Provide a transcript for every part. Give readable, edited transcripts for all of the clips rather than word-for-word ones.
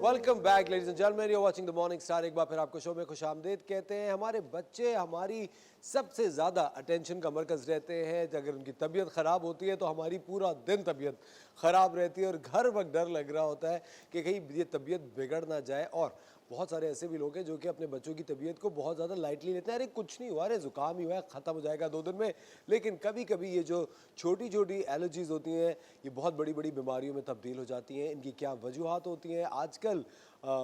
Welcome back ladies and gentleman, you are watching the Morning Star. एक बार फिर आपको शो में खुशामदीद कहते हैं। हमारे बच्चे हमारी सबसे ज़्यादा अटेंशन का मरकज़ रहते हैं। अगर उनकी तबीयत ख़राब होती है तो हमारी पूरा दिन तबीयत ख़राब रहती है और हर वक्त डर लग रहा होता है कि कहीं ये तबीयत बिगड़ ना जाए। और बहुत सारे ऐसे भी लोग हैं जो कि अपने बच्चों की तबीयत को बहुत ज़्यादा लाइटली लेते हैं। अरे कुछ नहीं हुआ, अरे ज़ुकाम ही हुआ है, ख़त्म हो जाएगा 2 दिन में। लेकिन कभी कभी ये जो छोटी छोटी एलर्जीज़ होती हैं ये बहुत बड़ी बड़ी बीमारियों में तब्दील हो जाती हैं। इनकी क्या वजूहात होती हैं? आजकल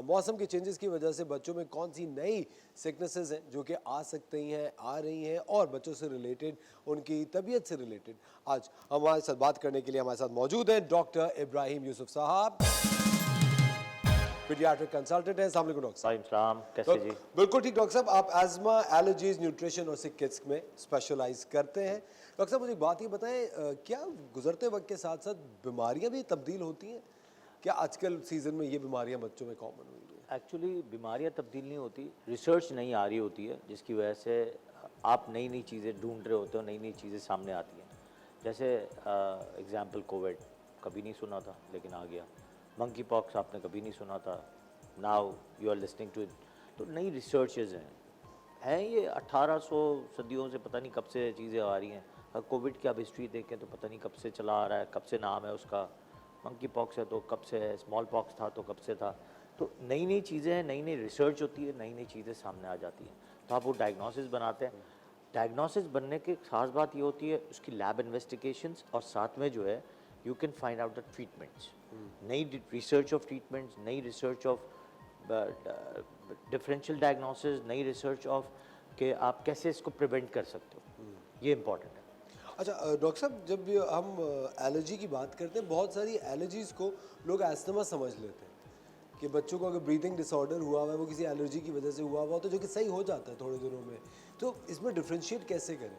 मौसम के चेंजेस की वजह से बच्चों में कौन सी नई सिकनेसेस हैं जो कि आ सकती हैं, आ रही हैं, और बच्चों से रिलेटेड, उनकी तबीयत से रिलेटेड आज हमारे साथ बात करने के लिए हमारे साथ मौजूद हैं डॉक्टर इब्राहिम यूसुफ साहब, पीडियाट्रिक कंसल्टेंट है। अस्सलाम वालेकुम डॉक्टर साहब। कैसे जी? बिल्कुल ठीक डॉक्टर साहब। आप एज़मा, एलर्जीज, न्यूट्रिशन और सिक किड्स में स्पेशलाइज करते हैं। डॉक्टर साहब मुझे एक बात ये बताएं, क्या गुजरते वक्त के साथ साथ बीमारियां भी तब्दील होती हैं? क्या आजकल सीजन में ये बीमारियां बच्चों में कॉमन हुई हैं? एक्चुअली बीमारियां तब्दील नहीं होती, रिसर्च नहीं आ रही होती है, जिसकी वजह से आप नई नई चीज़ें ढूंढ रहे होते हो, नई नई चीज़ें सामने आती हैं। जैसे एग्जांपल कोविड, कभी नहीं सुना था लेकिन आ गया। मंकी पॉक्स आपने कभी नहीं सुना था, now you are listening to it. तो नई रिसर्चेज हैं ये 1800 सदियों से पता नहीं कब से चीज़ें आ रही हैं। कोविड की आप हिस्ट्री देखें तो पता नहीं कब से चला आ रहा है, कब से नाम है उसका। मंकी पॉक्स है तो कब से है, स्मॉल पॉक्स था तो कब से था। तो नई नई चीज़ें हैं, नई नई रिसर्च होती है, नई नई चीज़ें सामने आ जाती हैं, तो आप वो डायग्नोसिस बनाते हैं। डायग्नोसिस बनने की खास बात ये होती है उसकी लैब इन्वेस्टिगेशंस, और साथ में जो है you can find out the treatments, नई रिसर्च ऑफ ट्रीटमेंट्स, नई रिसर्च ऑफ डिफरेंशियल डायग्नोसिस, नई रिसर्च ऑफ कि आप कैसे इसको प्रिवेंट कर सकते हो। ये इंपॉर्टेंट है। अच्छा डॉक्टर साहब, जब हम एलर्जी की बात करते हैं, बहुत सारी एलर्जीज़ को लोग एस्थमा समझ लेते हैं कि बच्चों को अगर ब्रीथिंग डिसऑर्डर हुआ हुआ है वो किसी एलर्जी की वजह से हुआ हुआ तो जो कि सही हो जाता है थोड़े दिनों में। तो इसमें डिफ्रेंशिएट कैसे करें?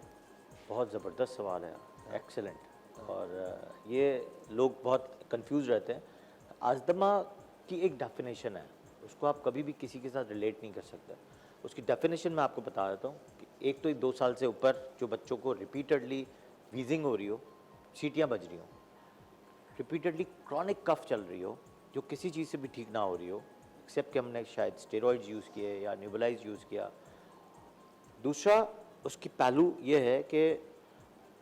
बहुत ज़बरदस्त सवाल है, एक्सेलेंट। और ये लोग बहुत कंफ्यूज रहते हैं। अस्थमा की एक डेफिनेशन है, उसको आप कभी भी किसी के साथ रिलेट नहीं कर सकते। उसकी डेफिनेशन मैं आपको बता देता हूँ कि एक तो 2 साल से ऊपर जो बच्चों को रिपीटेडली वीजिंग हो रही हो, सीटियाँ बज रही हो, रिपीटेडली क्रॉनिक कफ चल रही हो जो किसी चीज़ से भी ठीक ना हो रही हो, एक्सेप्ट कि हमने शायद स्टेरॉइड्स यूज़ किए या न्यूबलाइज यूज़ किया। दूसरा उसकी पहलू ये है कि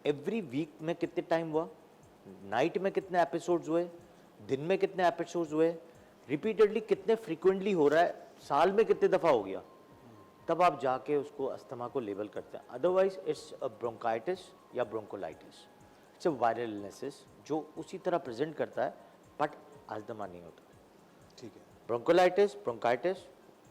एवरी वीक में कितने टाइम हुआ, नाइट में कितने एपिसोड्स हुए, दिन में कितने एपिसोड्स हुए, रिपीटेडली कितने फ्रीक्वेंटली हो रहा है, साल में कितने दफ़ा हो गया, तब आप जाके उसको अस्थमा को लेबल करते हैं। अदरवाइज इट्स अ ब्रोंकाइटिस या bronchiolitis, it's a viral illnesses जो उसी तरह प्रेजेंट करता है, बट अस्थमा नहीं होता। ठीक है। ब्रोंकोलाइटिस, ब्रोंकाइटिस,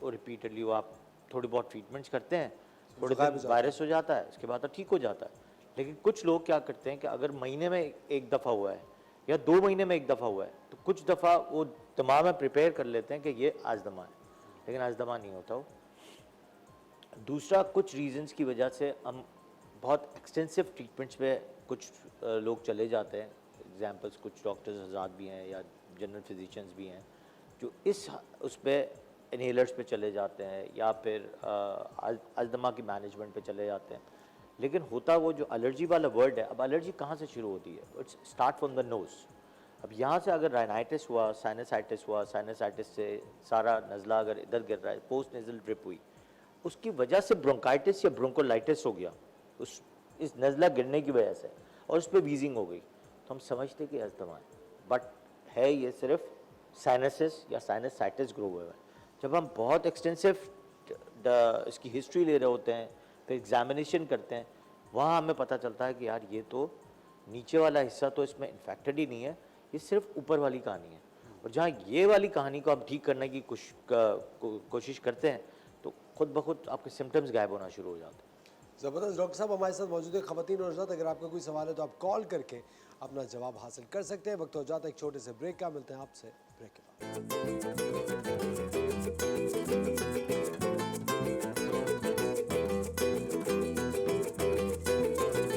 वो रिपीटेडली वो आप थोड़ी बहुत ट्रीटमेंट्स करते हैं, थोड़े दिन वायरस हो जाता है, इसके बाद तो ठीक हो जाता है। लेकिन कुछ लोग क्या करते हैं कि अगर महीने में एक दफ़ा हुआ है या 2 महीने में एक दफ़ा हुआ है तो कुछ दफ़ा वो दिमाग में प्रिपेयर कर लेते हैं कि ये अस्थमा है, लेकिन अस्थमा नहीं होता वो। दूसरा, कुछ रीजंस की वजह से हम बहुत एक्सटेंसिव ट्रीटमेंट्स पे कुछ लोग चले जाते हैं। एग्जांपल्स कुछ डॉक्टर्स हज़रात भी हैं या जनरल फिजिशियंस भी हैं जो उस पे इनहेलर्स पे चले जाते हैं या फिर अस्थमा की मैनेजमेंट पे चले जाते हैं। लेकिन होता वो जो एलर्जी वाला वर्ड है, अब एलर्जी कहाँ से शुरू होती है? It's start from the nose. अब यहाँ से अगर राइनाइटिस हुआ, साइनसाइटिस हुआ, साइनसाइटिस से सारा नज़ला अगर इधर गिर रहा है, पोस्ट नेज़ल ड्रिप हुई, उसकी वजह से ब्रोंकाइटिस या ब्रोंकोलाइटिस हो गया इस नज़ला गिरने की वजह से, और उस पर वीजिंग हो गई, तो हम समझते कि अस्थमा है, बट है ये सिर्फ साइनसिस या साइनसाइटिस ग्रो हुआ है। जब हम बहुत एक्सटेंसिव इसकी हिस्ट्री ले रहे होते हैं, फिर एग्जामिनेशन करते हैं, वहाँ हमें पता चलता है कि यार ये तो नीचे वाला हिस्सा तो इसमें इन्फेक्टेड ही नहीं है, ये सिर्फ ऊपर वाली कहानी है। और जहाँ ये वाली कहानी को हम ठीक करने की कोशिश करते हैं तो खुद ब खुद आपके सिम्टम्स गायब होना शुरू हो जाते हैं। ज़बरदस्त। डॉक्टर साहब हमारे साथ मौजूद है ख़वातीन और हज़रात, अगर आपका कोई सवाल है तो आप कॉल करके अपना जवाब हासिल कर सकते हैं। वक्त हो जाता है एक छोटे से ब्रेक का, मिलते हैं आपसे ब्रेक के बाद।